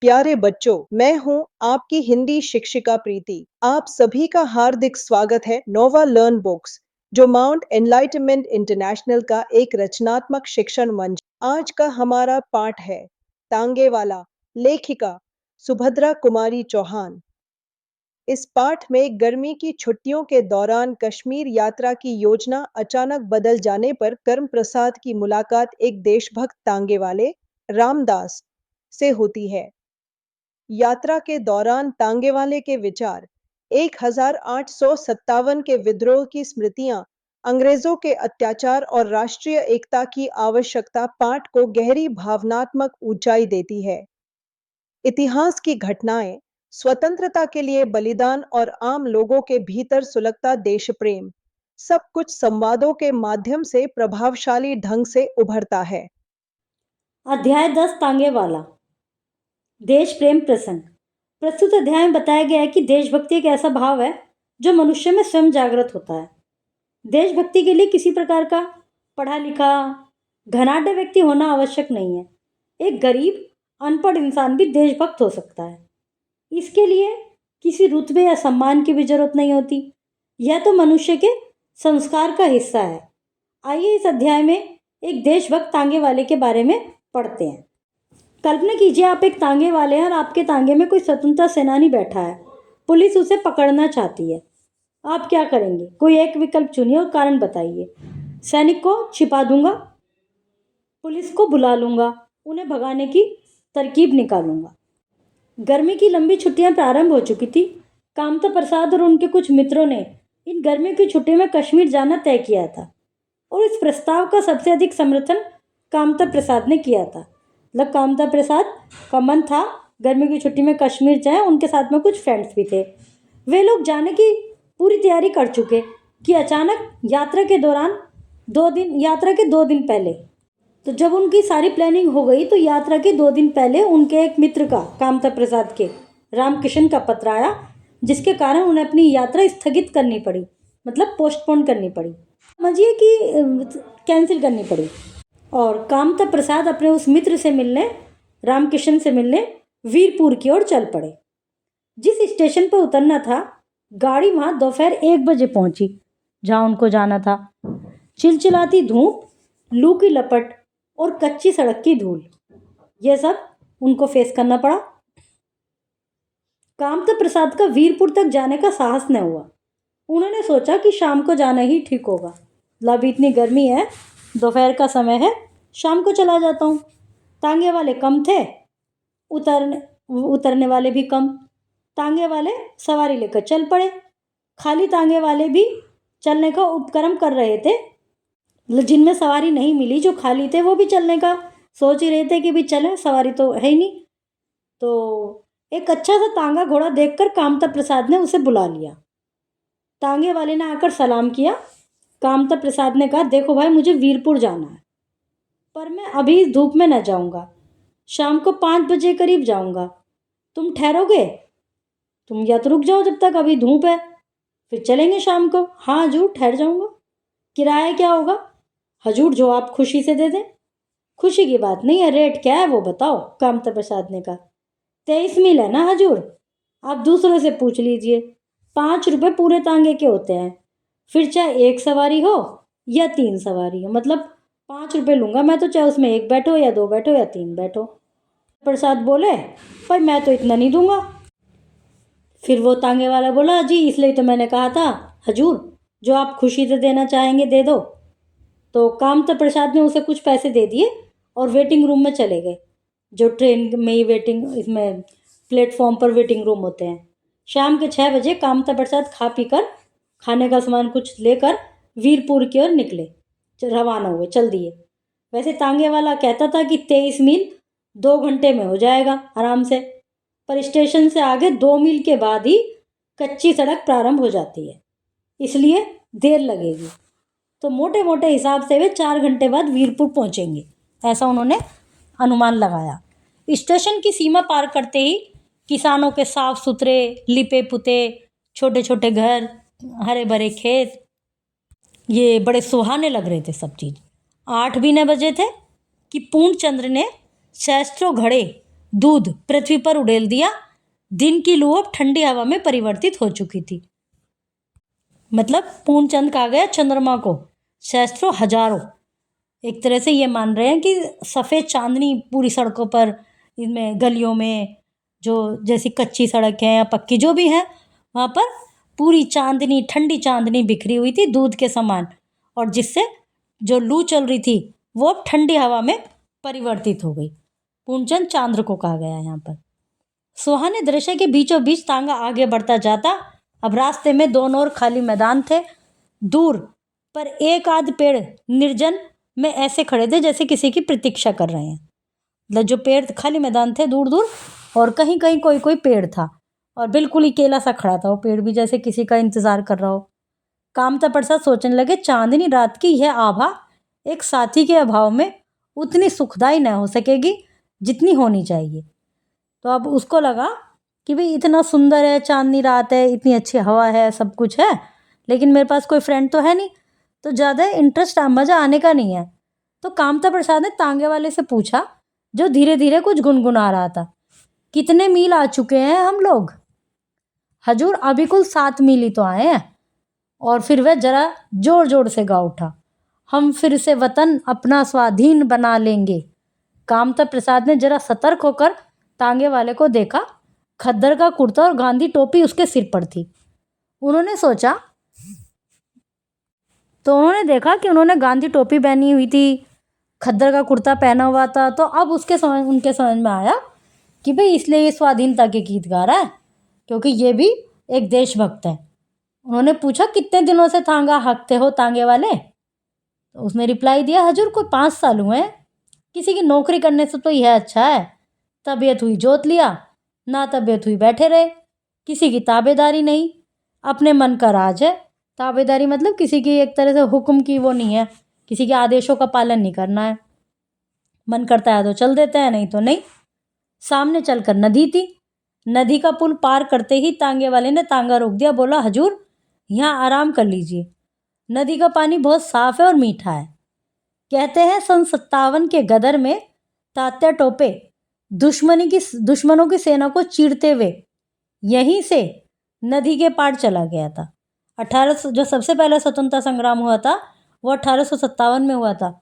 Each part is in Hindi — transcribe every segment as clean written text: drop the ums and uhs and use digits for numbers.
प्यारे बच्चों, मैं हूं आपकी हिंदी शिक्षिका प्रीति। आप सभी का हार्दिक स्वागत है नोवा लर्न बुक्स, जो माउंट एनलाइटमेंट इंटरनेशनल का एक रचनात्मक शिक्षण मंच। आज का हमारा पाठ है तांगे वाला, लेखिका सुभद्रा कुमारी चौहान। इस पाठ में गर्मी की छुट्टियों के दौरान कश्मीर यात्रा की योजना अचानक बदल जाने पर कर्म प्रसाद की मुलाकात एक देशभक्त तांगे वाले रामदास से होती है। यात्रा के दौरान तांगेवाले के विचार 1857 के विद्रोह की स्मृतियां, अंग्रेजों के अत्याचार और राष्ट्रीय एकता की आवश्यकता पाठ को गहरी भावनात्मक ऊंचाई देती है। इतिहास की घटनाएं, स्वतंत्रता के लिए बलिदान और आम लोगों के भीतर सुलगता देश प्रेम, सब कुछ संवादों के माध्यम से प्रभावशाली ढंग से उभरता है। अध्याय 10 तांगे वाला देश प्रेम प्रसंग। प्रस्तुत अध्याय में बताया गया है कि देशभक्ति एक ऐसा भाव है जो मनुष्य में स्वयं जागृत होता है। देशभक्ति के लिए किसी प्रकार का पढ़ा लिखा घनाढ्य व्यक्ति होना आवश्यक नहीं है। एक गरीब अनपढ़ इंसान भी देशभक्त हो सकता है। इसके लिए किसी रुतबे या सम्मान की भी जरूरत नहीं होती। यह तो मनुष्य के संस्कार का हिस्सा है। आइए इस अध्याय में एक देशभक्त तांगे वाले के बारे में पढ़ते हैं। कल्पना कीजिए आप एक तांगे वाले हैं और आपके तांगे में कोई स्वतंत्रता सेनानी बैठा है। पुलिस उसे पकड़ना चाहती है। आप क्या करेंगे? कोई एक विकल्प चुनिए और कारण बताइए। सैनिक को छिपा दूंगा, पुलिस को बुला लूंगा, उन्हें भगाने की तरकीब निकालूंगा। गर्मी की लंबी छुट्टियां प्रारंभ हो चुकी थी। कामता प्रसाद और उनके कुछ मित्रों ने इन गर्मियों की छुट्टियों में कश्मीर जाना तय किया था और इस प्रस्ताव का सबसे अधिक समर्थन कामता प्रसाद ने किया था। मतलब कामता प्रसाद का मन था गर्मी की छुट्टी में कश्मीर जाएं। उनके साथ में कुछ फ्रेंड्स भी थे। वे लोग जाने की पूरी तैयारी कर चुके कि अचानक यात्रा के 2 दिन पहले, तो जब उनकी सारी प्लानिंग हो गई तो यात्रा के 2 दिन पहले उनके एक मित्र का, कामता प्रसाद के रामकिशन का पत्र आया, जिसके कारण उन्हें अपनी यात्रा स्थगित करनी पड़ी। मतलब पोस्टपोन करनी पड़ी, समझिए कि कैंसिल करनी पड़ी। और कामता प्रसाद अपने उस मित्र से मिलने, रामकिशन से मिलने वीरपुर की ओर चल पड़े। जिस स्टेशन पर उतरना था, गाड़ी वहां दोपहर 1 बजे पहुंची जहां उनको जाना था। चिलचिलाती धूप, लू की लपट और कच्ची सड़क की धूल, यह सब उनको फेस करना पड़ा। कामता प्रसाद का वीरपुर तक जाने का साहस न हुआ। उन्होंने सोचा कि शाम को जाना ही ठीक होगा। अभी इतनी गर्मी है, दोपहर का समय है, शाम को चला जाता हूँ। तांगे वाले कम थे, उतरने वाले भी कम। तांगे वाले सवारी लेकर चल पड़े। खाली तांगे वाले भी चलने का उपक्रम कर रहे थे। जिनमें सवारी नहीं मिली, जो खाली थे, वो भी चलने का सोच ही रहे थे कि भी चलें, सवारी तो है ही नहीं। तो एक अच्छा सा तांगा घोड़ा देखकर कामता प्रसाद ने उसे बुला लिया। तांगे वाले ने आकर सलाम किया। कामता प्रसाद ने कहा, देखो भाई, मुझे वीरपुर जाना है, पर मैं अभी इस धूप में न जाऊंगा। शाम को 5 बजे करीब जाऊंगा। तुम ठहरोगे? तुम या तो रुक जाओ जब तक, अभी धूप है, फिर चलेंगे शाम को। हाँ हजूर, ठहर जाऊंगा। किराया क्या होगा? हजूर, जो आप खुशी से दे दें। खुशी की बात नहीं है, रेट क्या है वो बताओ, कामता प्रसाद ने कहा। 23 मील है ना हजूर, आप दूसरों से पूछ लीजिए। 5 रुपये पूरे तांगे के होते हैं, फिर चाहे 1 सवारी हो या 3 सवारी हो, मतलब 5 रुपये लूँगा मैं तो, चाहे उसमें 1 बैठो या 2 बैठो या 3 बैठो। प्रसाद बोले, भाई मैं तो इतना नहीं दूंगा। फिर वो तांगे वाला बोला, जी इसलिए तो मैंने कहा था हजूर, जो आप खुशी से देना चाहेंगे दे दो। तो कामता प्रसाद ने उसे कुछ पैसे दे दिए और वेटिंग रूम में चले गए, जो ट्रेन में ही इसमें प्लेटफॉर्म पर वेटिंग रूम होते हैं। शाम के 6 बजे कामता प्रसाद खा पी कर, खाने का सामान कुछ लेकर वीरपुर की ओर निकले, रवाना हुए, चल दिए। वैसे तांगे वाला कहता था कि 23 मील 2 घंटे में हो जाएगा आराम से, पर स्टेशन से आगे 2 मील के बाद ही कच्ची सड़क प्रारंभ हो जाती है, इसलिए देर लगेगी। तो मोटे मोटे हिसाब से वे 4 घंटे बाद वीरपुर पहुंचेंगे, ऐसा उन्होंने अनुमान लगाया। स्टेशन की सीमा पार करते ही किसानों के साफ सुथरे लिपे पुते छोटे छोटे घर, हरे भरे खेत, ये बड़े सुहाने लग रहे थे सब चीज़। 8 भी न बजे थे कि पूर्णचंद्र ने सहस्त्रों घड़े दूध पृथ्वी पर उड़ेल दिया। दिन की लू अब ठंडी हवा में परिवर्तित हो चुकी थी। मतलब पूर्णचंद कहा गया चंद्रमा को, सहस्त्रों हजारों, एक तरह से ये मान रहे हैं कि सफ़ेद चांदनी पूरी सड़कों पर, इनमें गलियों में, जो जैसी कच्ची सड़क है या पक्की जो भी है, वहाँ पर पूरी चांदनी, ठंडी चांदनी बिखरी हुई थी दूध के समान, और जिससे जो लू चल रही थी वो अब ठंडी हवा में परिवर्तित हो गई। पूर्णचंद चांद्र को कहा गया यहाँ पर। सुहाने दृश्य के बीचों बीच तांगा आगे बढ़ता जाता। अब रास्ते में दोनों ओर खाली मैदान थे। दूर पर एक आध पेड़ निर्जन में ऐसे खड़े थे जैसे किसी की प्रतीक्षा कर रहे हैं। मतलब जो पेड़, खाली मैदान थे दूर दूर, और कहीं कहीं कोई कोई पेड़ था, और बिल्कुल ही अकेला सा खड़ा था वो पेड़ भी, जैसे किसी का इंतजार कर रहा हो। कामता प्रसाद सोचने लगे, चांदनी रात की यह आभा एक साथी के अभाव में उतनी सुखदाई न हो सकेगी जितनी होनी चाहिए। तो अब उसको लगा कि भाई इतना सुंदर है, चांदनी रात है, इतनी अच्छी हवा है, सब कुछ है, लेकिन मेरे पास कोई फ्रेंड तो है नहीं, तो ज़्यादा इंटरेस्ट, मज़ा आने का नहीं है। तो कामता प्रसाद ने तांगे वाले से पूछा, जो धीरे धीरे कुछ गुनगुना रहा था, कितने मील आ चुके हैं हम लोग? हजूर अभी कुल 7 मील ही तो आए हैं। और फिर वह जरा जोर जोर से गा उठा, हम फिर से वतन अपना स्वाधीन बना लेंगे। कामता प्रसाद ने जरा सतर्क होकर तांगे वाले को देखा। खद्दर का कुर्ता और गांधी टोपी उसके सिर पर थी। उन्होंने सोचा, तो उन्होंने देखा कि उन्होंने गांधी टोपी पहनी हुई थी, खद्दर का कुर्ता पहना हुआ था। तो अब उनके समझ में आया कि भाई इसलिए ये स्वाधीनता के गीत गा रहा है, क्योंकि ये भी एक देशभक्त है। उन्होंने पूछा, कितने दिनों से तांगा हाँकते हो तांगे वाले? तो उसने रिप्लाई दिया, हजूर को 5 साल हुए हैं। किसी की नौकरी करने से तो यह अच्छा है, तबीयत हुई जोत लिया, ना तबीयत हुई बैठे रहे, किसी की ताबेदारी नहीं, अपने मन का राज है। ताबेदारी मतलब किसी की एक तरह से हुक्म की वो नहीं है, किसी के आदेशों का पालन नहीं करना है। मन करता है तो चल देते हैं, नहीं तो नहीं। सामने चलकर नदी थी। नदी का पुल पार करते ही तांगे वाले ने तांगा रोक दिया। बोला, हजूर यहाँ आराम कर लीजिए, नदी का पानी बहुत साफ है और मीठा है। कहते हैं सन 57 के गदर में तात्या टोपे दुश्मनों की सेना को चीरते हुए यहीं से नदी के पार चला गया था। 1800 जो सबसे पहला स्वतंत्रता संग्राम हुआ था वो 1857 में हुआ था।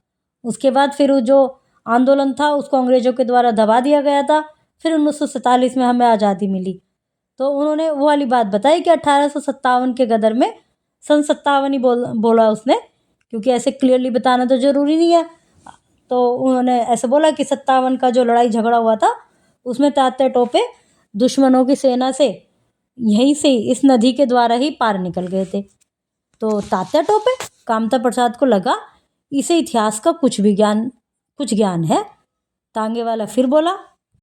उसके बाद फिर जो आंदोलन था उसको अंग्रेजों के द्वारा दबा दिया गया था। फिर 1947 में हमें आज़ादी मिली। तो उन्होंने वो वाली बात बताई कि 1857 के गदर में, सन 57 ही बोला उसने, क्योंकि ऐसे क्लियरली बताना तो ज़रूरी नहीं है। तो उन्होंने ऐसे बोला कि 57 का जो लड़ाई झगड़ा हुआ था उसमें तात्या टोपे दुश्मनों की सेना से यहीं से इस नदी के द्वारा ही पार निकल गए थे। तो तात्या टोपे, कामता प्रसाद को लगा इसे इतिहास का कुछ ज्ञान है। तांगे वाला फिर बोला।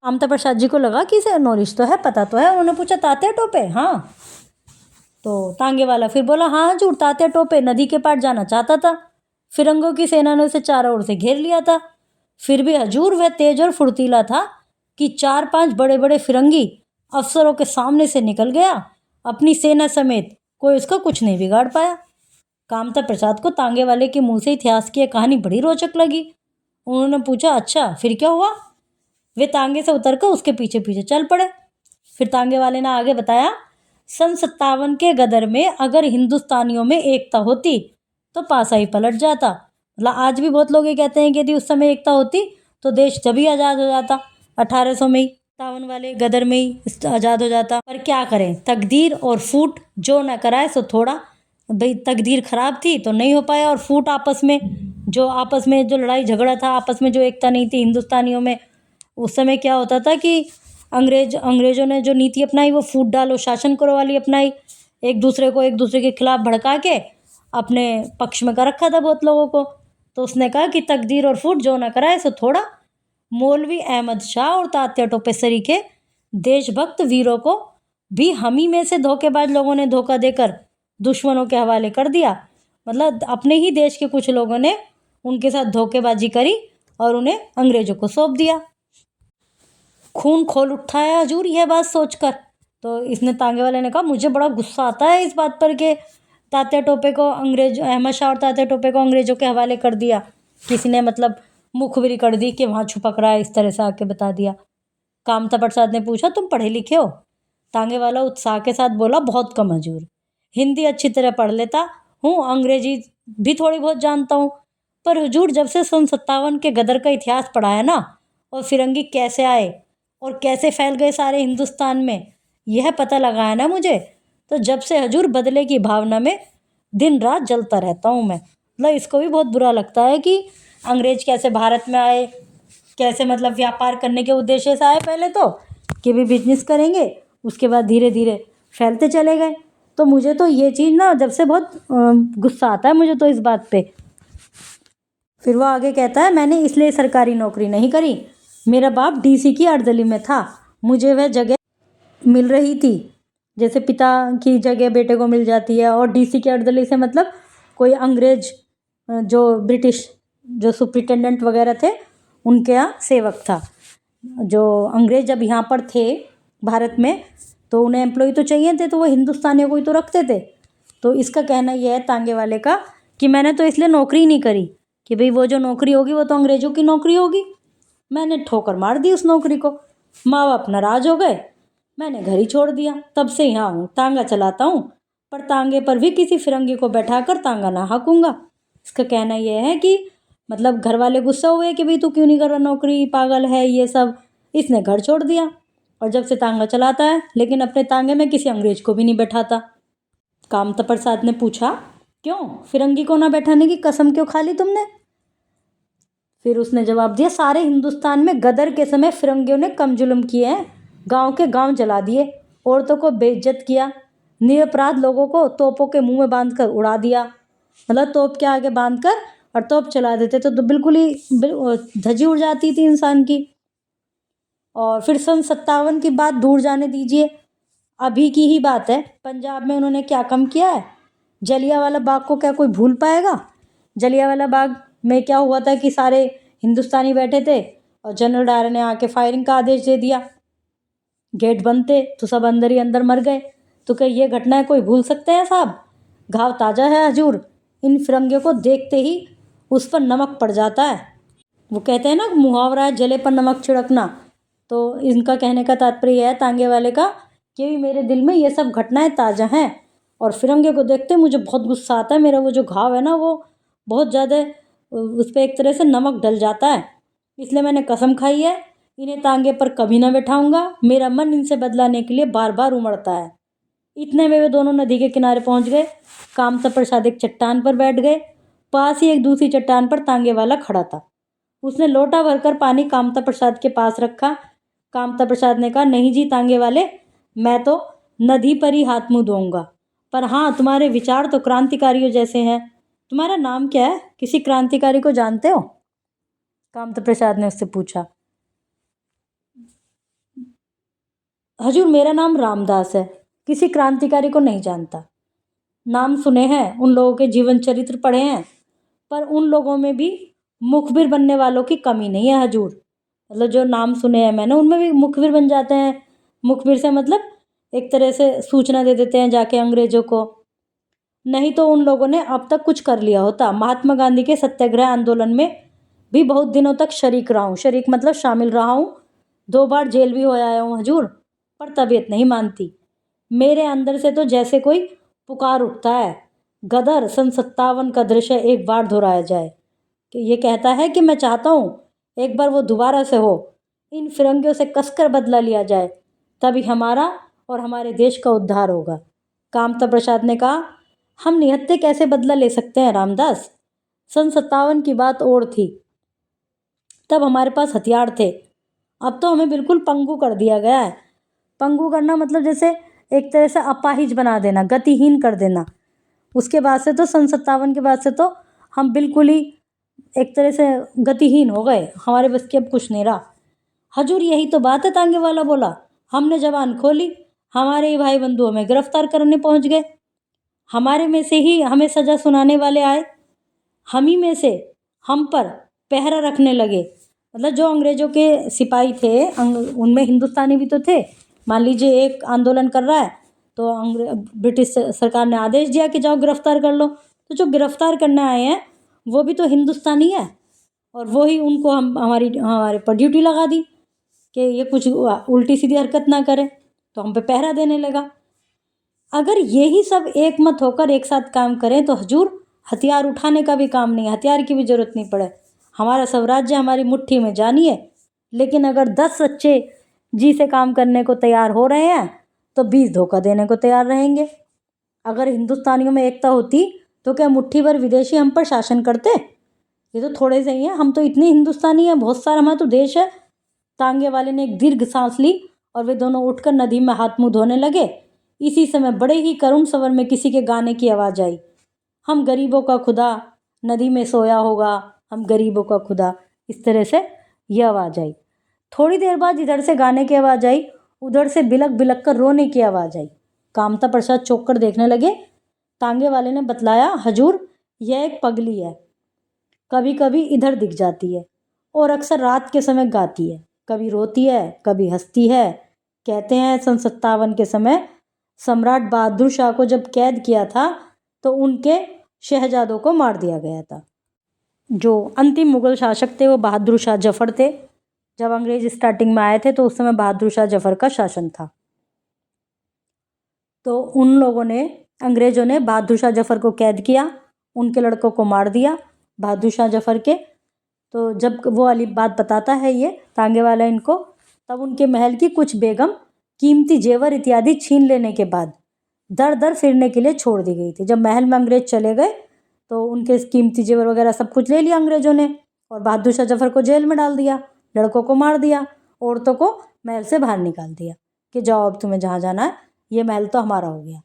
कामता प्रसाद जी को लगा कि इसे नॉलेज तो है, पता तो है। उन्होंने पूछा, तात्या टोपे? हाँ। तो तांगे वाला फिर बोला, हाँ हजूर, तात्या टोपे नदी के पार जाना चाहता था, फिरंगों की सेना ने उसे चारों ओर से घेर लिया था। फिर भी हजूर वह तेज और फुर्तीला था कि 4-5 बड़े बड़े फिरंगी अफसरों के सामने से निकल गया। अपनी सेना समेत कोई उसका कुछ नहीं बिगाड़ पाया। कामता प्रसाद को तांगे वाले के मुंह से इतिहास की यह कहानी बड़ी रोचक लगी। उन्होंने पूछा, अच्छा फिर क्या हुआ? वे तांगे से उतरकर उसके पीछे पीछे चल पड़े। फिर तांगे वाले ने आगे बताया, सन 57 के गदर में अगर हिंदुस्तानियों में एकता होती तो पासा ही पलट जाता। मतलब आज भी बहुत लोग ये कहते हैं कि यदि उस समय एकता होती तो देश जब ही आज़ाद हो जाता, 1800 में ही, 57 वाले गदर में ही आज़ाद हो जाता। पर क्या करें, तकदीर और फूट जो न कराए सो थोड़ा। भाई तकदीर खराब थी तो नहीं हो पाया, और फूट आपस में जो लड़ाई झगड़ा था, आपस में जो एकता नहीं थी हिंदुस्तानियों में, उस समय क्या होता था कि अंग्रेजों ने जो नीति अपनाई वो फूट डालो शासन करो वाली अपनाई। एक दूसरे के खिलाफ भड़का के अपने पक्ष में कर रखा था बहुत लोगों को। तो उसने कहा कि तकदीर और फूट जो न कराए सो थोड़ा। मौलवी अहमद शाह और तात्या टोपे सरीखे देशभक्त वीरों को भी हम ही में से धोखेबाज लोगों ने धोखा देकर दुश्मनों के हवाले कर दिया। मतलब अपने ही देश के कुछ लोगों ने उनके साथ धोखेबाजी करी और उन्हें अंग्रेजों को सौंप दिया। खून खोल उठा है हजूर यह बात सोचकर। तो इसने, तांगे वाले ने कहा, मुझे बड़ा गुस्सा आता है इस बात पर कि तात्या टोपे को अहमद शाह और तात्या टोपे को अंग्रेजों के हवाले कर दिया। किसी ने मतलब मुखबिरी कर दी कि वहाँ छुपक रहा है, इस तरह से आके बता दिया। कामता प्रसाद ने पूछा, तुम पढ़े लिखे हो? तांगे वाला उत्साह के साथ बोला, बहुत कम हजूर। हिंदी अच्छी तरह पढ़ लेता हूँ, अंग्रेजी भी थोड़ी बहुत जानता हूँ, पर हुजूर जब से 57 के गदर का इतिहास पढ़ा है ना, और फिरंगी कैसे आए और कैसे फैल गए सारे हिंदुस्तान में, यह पता लगा है ना मुझे, तो जब से हजूर बदले की भावना में दिन रात जलता रहता हूँ मैं। मतलब इसको भी बहुत बुरा लगता है कि अंग्रेज कैसे भारत में आए, कैसे मतलब व्यापार करने के उद्देश्य से आए पहले तो, कि भी बिजनेस करेंगे, उसके बाद धीरे धीरे फैलते चले गए। तो मुझे तो ये चीज़ ना जब से बहुत गुस्सा आता है मुझे तो इस बात पे। फिर वो आगे कहता है, मैंने इसलिए सरकारी नौकरी नहीं करी, मेरा बाप डीसी की अर्दली में था, मुझे वह जगह मिल रही थी जैसे पिता की जगह बेटे को मिल जाती है, और डीसी की अर्दली से मतलब कोई अंग्रेज जो ब्रिटिश जो सुप्रिटेंडेंट वगैरह थे उनके यहाँ सेवक था। जो अंग्रेज जब यहाँ पर थे भारत में तो उन्हें एम्प्लॉय तो चाहिए थे, तो वो हिंदुस्तानियों को ही तो रखते थे। तो इसका कहना यह है तांगे वाले का कि मैंने तो इसलिए नौकरी नहीं करी कि भाई वो जो नौकरी होगी वो तो अंग्रेज़ों की नौकरी होगी, मैंने ठोकर मार दी उस नौकरी को, माँ बाप नाराज हो गए, मैंने घर ही छोड़ दिया, तब से यहाँ हूँ, तांगा चलाता हूँ, पर तांगे पर भी किसी फिरंगी को बैठाकर तांगा ना हाँकूंगा। इसका कहना यह है कि मतलब घर वाले गुस्सा हुए कि भाई तू क्यों नहीं कर रहा नौकरी, पागल है ये सब, इसने घर छोड़ दिया और जब से तांगा चलाता है, लेकिन अपने तांगे में किसी अंग्रेज को भी नहीं बैठाता। कामता प्रसाद ने पूछा, क्यों, फिरंगी को ना बैठाने की कसम क्यों खा ली तुमने? फिर उसने जवाब दिया, सारे हिंदुस्तान में गदर के समय फिरंगियों ने कम जुल्म किए हैं, गांव के गांव जला दिए, औरतों को बेइज्जत किया, निरपराध लोगों को तोपों के मुंह में बांधकर उड़ा दिया। मतलब तोप के आगे बांधकर और तोप चला देते तो बिल्कुल ही धजी उड़ जाती थी इंसान की। और फिर सन 57 की बात दूर जाने दीजिए, अभी की ही बात है, पंजाब में उन्होंने क्या कम किया है। जलियांवाला बाग को क्या कोई भूल पाएगा? जलियांवाला बाग में क्या हुआ था कि सारे हिंदुस्तानी बैठे थे और जनरल डायर ने आके फायरिंग का आदेश दे दिया, गेट बंद थे तो सब अंदर ही अंदर मर गए। तो क्या ये घटनाएं कोई भूल सकते हैं साहब? घाव ताज़ा है हजूर, इन फिरंगियों को देखते ही उस पर नमक पड़ जाता है। वो कहते हैं ना मुहावरा है, जले पर नमक छिड़कना। तो इनका कहने का तात्पर्य है तांगे वाले का कि मेरे दिल में ये सब घटनाएं ताज़ा हैं और फिरंगे को देखते मुझे बहुत गुस्सा आता है, मेरा वो जो घाव है ना वो बहुत ज़्यादा उस पर एक तरह से नमक डल जाता है। इसलिए मैंने कसम खाई है इन्हें तांगे पर कभी ना बैठाऊंगा, मेरा मन इनसे बदलाने के लिए बार बार उमड़ता है। इतने में वे दोनों नदी के किनारे पहुंच गए। कामता प्रसाद एक चट्टान पर बैठ गए, पास ही एक दूसरी चट्टान पर तांगे वाला खड़ा था। उसने लोटा भरकर पानी कामता प्रसाद के पास रखा। कामता प्रसाद ने कहा, नहीं जी तांगे वाले, मैं तो नदी पर ही हाथ मुँह धोऊंगा, पर हाँ तुम्हारे विचार तो क्रांतिकारियों जैसे हैं। तुम्हारा नाम क्या है, किसी क्रांतिकारी को जानते हो? कामता प्रसाद ने उससे पूछा। हजूर मेरा नाम रामदास है, किसी क्रांतिकारी को नहीं जानता। नाम सुने हैं, उन लोगों के जीवन चरित्र पढ़े हैं, पर उन लोगों में भी मुखबिर बनने वालों की कमी नहीं है हजूर। मतलब जो नाम सुने हैं मैंने उनमें भी मुखबिर बन जाते हैं। मुखबिर से मतलब एक तरह से सूचना दे देते हैं जाके अंग्रेजों को। नहीं तो उन लोगों ने अब तक कुछ कर लिया होता। महात्मा गांधी के सत्याग्रह आंदोलन में भी बहुत दिनों तक शरीक रहा हूँ, शरीक मतलब शामिल रहा हूँ, 2 बार जेल भी हो आया हूँ हजूर, पर तबीयत नहीं मानती। मेरे अंदर से तो जैसे कोई पुकार उठता है, गदर सन 57 का दृश्य एक बार दोहराया जाए। कि ये कहता है कि मैं चाहता हूँ एक बार वो दोबारा से हो, इन फिरंगियों से कसकर बदला लिया जाए, तभी हमारा और हमारे देश का उद्धार होगा। कामता प्रसाद ने कहा, हम निहत्थे कैसे बदला ले सकते हैं रामदास? सन 57 की बात और थी, तब हमारे पास हथियार थे, अब तो हमें बिल्कुल पंगु कर दिया गया है। पंगु करना मतलब जैसे एक तरह से अपाहिज बना देना, गतिहीन कर देना। उसके बाद से तो सन 57 के बाद से तो हम बिल्कुल ही एक तरह से गतिहीन हो गए, हमारे बस की अब कुछ नहीं रहा। हजूर यही तो बात है, तांगे वाला बोला, हमने जबान खोली, हमारे ही भाई बंधु हमें गिरफ्तार करने पहुंच गए, हमारे में से ही हमें सज़ा सुनाने वाले आए, हम ही में से हम पर पहरा रखने लगे। मतलब जो अंग्रेज़ों के सिपाही थे उनमें हिंदुस्तानी भी तो थे। मान लीजिए एक आंदोलन कर रहा है तो ब्रिटिश सरकार ने आदेश दिया कि जाओ गिरफ्तार कर लो, तो जो गिरफ्तार करने आए हैं वो भी तो हिंदुस्तानी है, और वो ही उनको हमारे पर ड्यूटी लगा दी कि ये कुछ उल्टी सीधी हरकत ना करे, तो हम पे पहरा देने लगा। अगर यही सब एक मत होकर एक साथ काम करें तो हजूर हथियार उठाने का भी काम नहीं, हथियार की भी जरूरत नहीं पड़े, हमारा स्वराज्य हमारी मुट्ठी में जानिए। लेकिन अगर 10 सच्चे जी से काम करने को तैयार हो रहे हैं तो 20 धोखा देने को तैयार रहेंगे। अगर हिंदुस्तानियों में एकता होती तो क्या मुट्ठी भर विदेशी हम पर शासन करते? ये तो थोड़े से ही हैं, हम तो इतने हिंदुस्तानी हैं, बहुत सारा हमारा तो देश है। तांगे वाले ने एक दीर्घ सांस ली और वे दोनों उठकर नदी में हाथ मुंह धोने लगे। इसी समय बड़े ही करुण स्वर में किसी के गाने की आवाज़ आई, हम गरीबों का खुदा नदी में सोया होगा, हम गरीबों का खुदा। इस तरह से यह आवाज़ आई। थोड़ी देर बाद इधर से गाने की आवाज़ आई, उधर से बिलक बिलक कर रोने की आवाज़ आई। कामता प्रसाद चौंक कर देखने लगे। तांगे वाले ने बतलाया, हजूर यह एक पगली है, कभी कभी इधर दिख जाती है और अक्सर रात के समय गाती है, कभी रोती है कभी हंसती है। कहते हैं सन 57 के समय सम्राट बहादुर शाह को जब कैद किया था तो उनके शहजादों को मार दिया गया था। जो अंतिम मुगल शासक थे वो बहादुर शाह जफर थे। जब अंग्रेज स्टार्टिंग में आए थे तो उस समय बहादुर शाह जफर का शासन था। तो उन लोगों ने, अंग्रेजों ने बहादुर शाह जफर को कैद किया, उनके लड़कों को मार दिया बहादुर शाह जफर के। तो जब वो वाली बात बताता है ये तांगे वाला इनको, तब उनके महल की कुछ बेगम कीमती जेवर इत्यादि छीन लेने के बाद दर दर फिरने के लिए छोड़ दी गई थी। जब महल में अंग्रेज चले गए तो उनके कीमती जेवर वगैरह सब कुछ ले लिया अंग्रेजों ने और बहादुर शाह जफर को जेल में डाल दिया, लड़कों को मार दिया, औरतों को महल से बाहर निकाल दिया कि जाओ अब तुम्हें जहाँ जाना है, ये महल तो हमारा हो गया।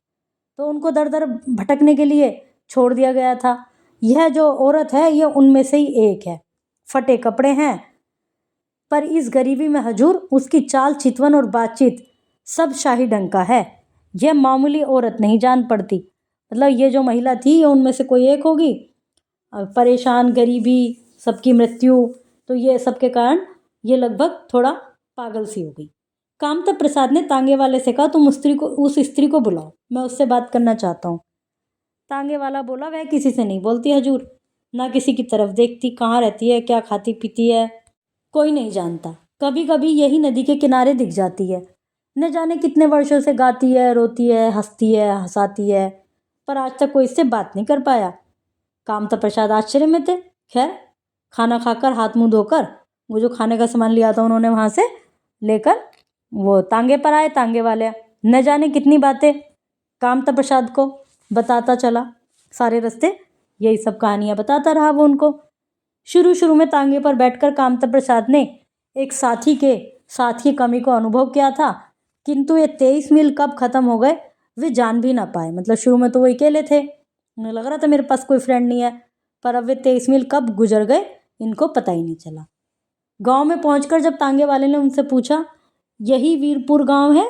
तो उनको दर दर भटकने के लिए छोड़ दिया गया था। यह जो औरत है ये उनमें से ही एक है। फटे कपड़े हैं पर इस गरीबी में हजूर उसकी चाल चितवन और बातचीत सब शाही ढंग का है। यह मामूली औरत नहीं जान पड़ती, मतलब ये जो महिला थी ये उनमें से कोई एक होगी। परेशान, गरीबी, सबकी मृत्यु, तो ये सबके कारण ये लगभग थोड़ा पागल सी हो गई। कामता प्रसाद ने तांगे वाले से कहा, तुम उस स्त्री को बुलाओ, मैं उससे बात करना चाहता हूँ। तांगे वाला बोला, वह किसी से नहीं बोलती हजूर, ना किसी की तरफ देखती, कहाँ रहती है, क्या खाती पीती है, कोई नहीं जानता। कभी कभी यही नदी के किनारे दिख जाती है। न जाने कितने वर्षों से गाती है, रोती है, हंसती है, हंसाती है, पर आज तक कोई इससे बात नहीं कर पाया। कामता प्रसाद आश्चर्य में थे। खैर, खाना खाकर हाथ मुंह धोकर वो जो खाने का सामान लिया था उन्होंने वहाँ से लेकर वो तांगे पर आए। तांगे वाले न जाने कितनी बातें कामता प्रसाद को बताता चला, सारे रास्ते यही सब कहानियाँ बताता रहा वो उनको। शुरू शुरू में तांगे पर बैठकर कामता प्रसाद ने एक साथी के साथ की कमी को अनुभव किया था, किंतु ये 23 मील कब खत्म हो गए वे जान भी ना पाए। मतलब शुरू में तो वो अकेले थे, उन्हें लग रहा था मेरे पास कोई फ्रेंड नहीं है, पर अब वे 23 मील कब गुजर गए इनको पता ही नहीं चला। गांव में पहुंचकर जब तांगे वाले ने उनसे पूछा, यही वीरपुर गांव है,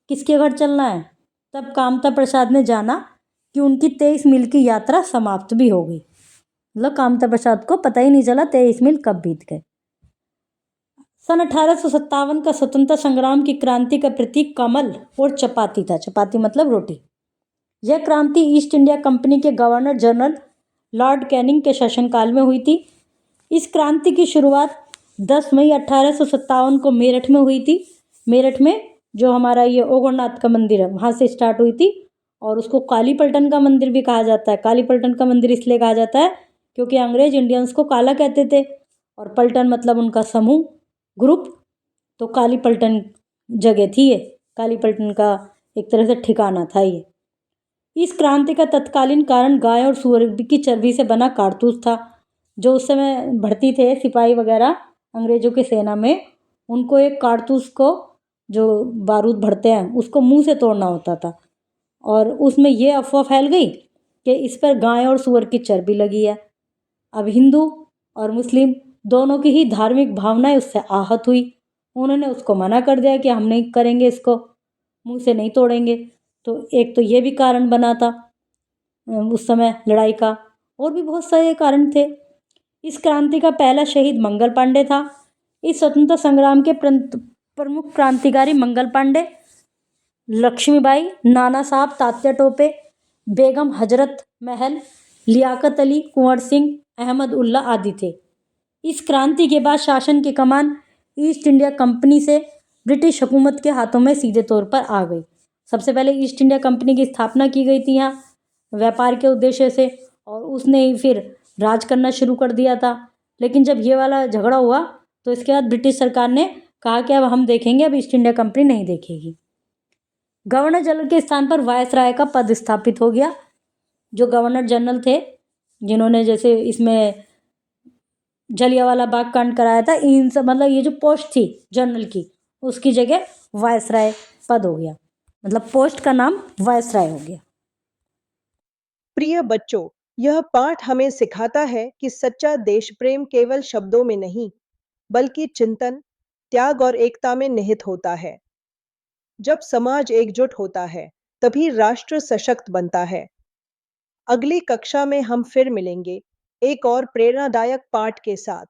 किसके घर चलना है, तब कामता प्रसाद ने जाना कि उनकी 23 मील की यात्रा समाप्त भी हो गई। मतलब कामता प्रसाद को पता ही नहीं चला 23 मील कब बीत गए। सन 1857 का स्वतंत्रता संग्राम की क्रांति का प्रतीक कमल और चपाती था। चपाती मतलब रोटी। यह क्रांति ईस्ट इंडिया कंपनी के गवर्नर जनरल लॉर्ड कैनिंग के शासनकाल में हुई थी। इस क्रांति की शुरुआत 10 मई 1857 को मेरठ में हुई थी। मेरठ में जो हमारा ये ओगरनाथ का मंदिर है वहाँ से स्टार्ट हुई थी और उसको काली पलटन का मंदिर भी कहा जाता है। काली पलटन का मंदिर इसलिए कहा जाता है क्योंकि अंग्रेज इंडियंस को काला कहते थे और पलटन मतलब उनका समूह, ग्रुप, तो काली पलटन जगह थी ये। काली पलटन का एक तरह से ठिकाना था ये। इस क्रांति का तत्कालीन कारण गाय और सूअर की चर्बी से बना कारतूस था। जो उस समय भर्ती थे सिपाही वगैरह अंग्रेजों की सेना में, उनको एक कारतूस को जो बारूद भरते हैं उसको मुंह से तोड़ना होता था और उसमें ये अफवाह फैल गई कि इस पर गाय और सूअर की चर्बी लगी है। अब हिंदू और मुस्लिम दोनों की ही धार्मिक भावनाएं उससे आहत हुई। उन्होंने उसको मना कर दिया कि हम नहीं करेंगे, इसको मुंह से नहीं तोड़ेंगे। तो एक तो ये भी कारण बना था उस समय लड़ाई का, और भी बहुत सारे कारण थे। इस क्रांति का पहला शहीद मंगल पांडे था। इस स्वतंत्रता संग्राम के प्रमुख क्रांतिकारी मंगल पांडे, लक्ष्मीबाई, नाना साहब तात्या टोपे, बेगम हजरत महल, लियाकत अली, कुंवर सिंह, अहमद उल्ला आदि थे। इस क्रांति के बाद शासन की कमान ईस्ट इंडिया कंपनी से ब्रिटिश हुकूमत के हाथों में सीधे तौर पर आ गई। सबसे पहले ईस्ट इंडिया कंपनी की स्थापना की गई थी यहाँ व्यापार के उद्देश्य से, और उसने ही फिर राज करना शुरू कर दिया था। लेकिन जब ये वाला झगड़ा हुआ तो इसके बाद ब्रिटिश सरकार ने कहा कि अब हम देखेंगे, अब ईस्ट इंडिया कंपनी नहीं देखेगी। गवर्नर जनरल के स्थान पर वायसराय का पद स्थापित हो गया। जो गवर्नर जनरल थे, जिन्होंने जैसे इसमें जलियांवाला बाग कांड कराया था, इन सब मतलब ये जो पोस्ट थी जनरल की, उसकी जगह वायसराय पद हो गया, मतलब पोस्ट का नाम वायसराय हो गया। प्रिय बच्चों, यह पाठ हमें सिखाता है कि सच्चा देश प्रेम केवल शब्दों में नहीं, बल्कि चिंतन, त्याग और एकता में निहित होता है। जब समाज एकजुट होता है, तभी राष्ट्र सशक्त बनता है। अगली कक्षा में हम फिर मिलेंगे एक और प्रेरणादायक पाठ के साथ।